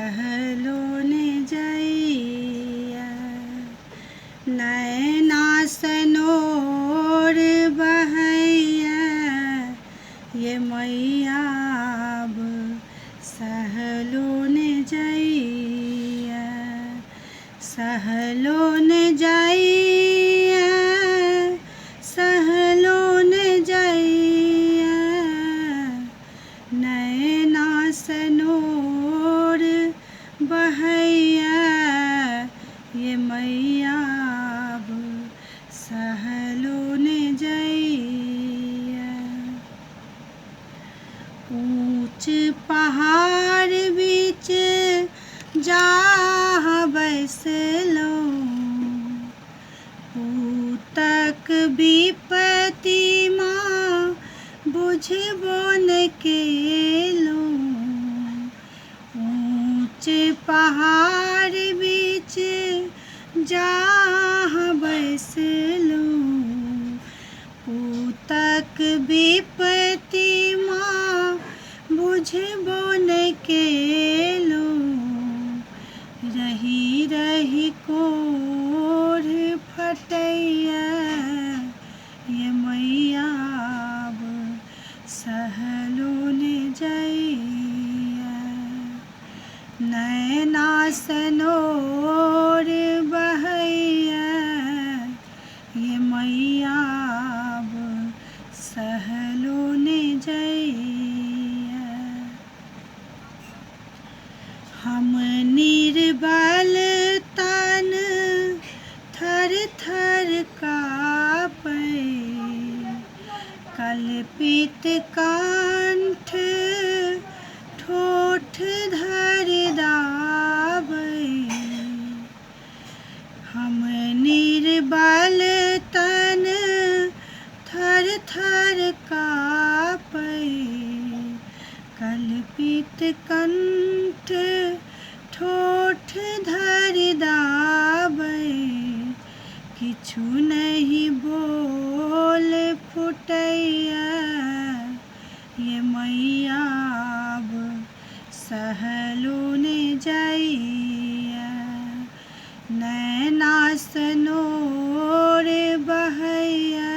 सहलोन जइया नैना सनोर बहैया ये मैया अब सहलोन जइया सहलोन जइया सहलोन जइया नैना सनोर बहैया ये मैया अब सहलोन जइया ऊंच पहाड़ बीच जा बैसलो पूतक विपत्ति माँ बुझबो न केलो ऊंच पहाड़ बीच जा बैसलो पूतक विपत्ति माँ बुझबो न केलो रही रही कोढ़ फटैया ये मैया अब सहलोन जइया नैना सनोर बहैया ये मैया अब सहलोन जइया हम निर्बल तन थर थर काँपै कल्पित कंठ ठोठ धर दाबै हम निर्बल तन थर थर काँपै कल्पित कंठ ठोठ धर दाबै किछु नहीं बोल फुटैया ये मैया अब सहलोन जइया नैना सनोर बहैया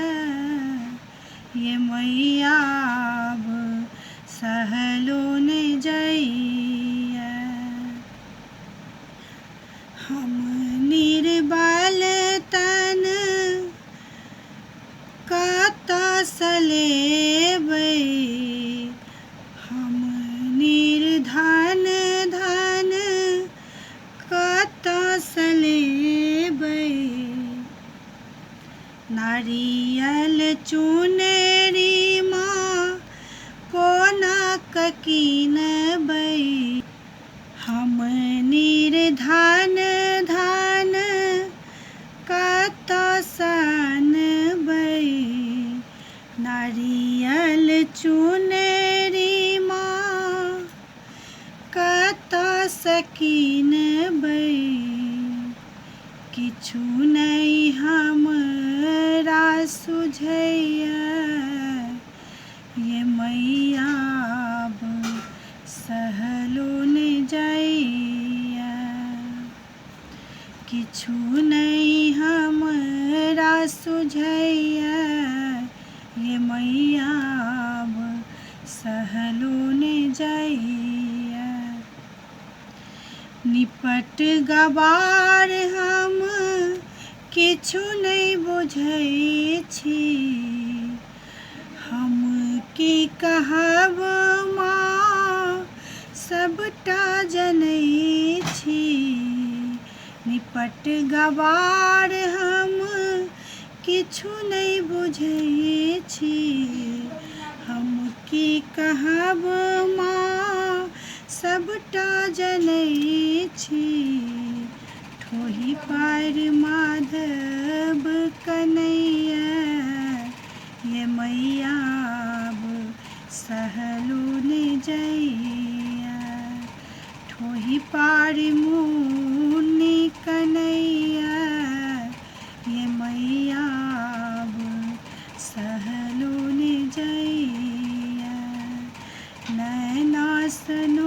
ये मैया अब सहलोन जइया हम निर्बल तन कतऽ सँ लेबै हम निर्धन धन कतऽ सँ लेबै नारियल चुनरी माँ कोना कऽ कीनबै हम निर्धन धन कतऽ सँ अनबै नारियल चुनरी माँ कतऽ सँ कीनबै किछु नहीं हमरा सुझैया ये मैया अब सहलोन जइया किछु नहीं हमरा सुझैया ये मैया अब सहलोन जइया निपट गवार हम किछु नहीं बुझै छी हम की कहब माँ सबटा जनै छी निपट गवार हम किछु नहीं बुझै छी हम की कहब माँ सबटा जनै छी ठोही पार माधव कन्हैया ये मैया अब सहलोन जइया ठोही पार मुनि कन्हैया ये मैया अब सहलोन जइया नैना सन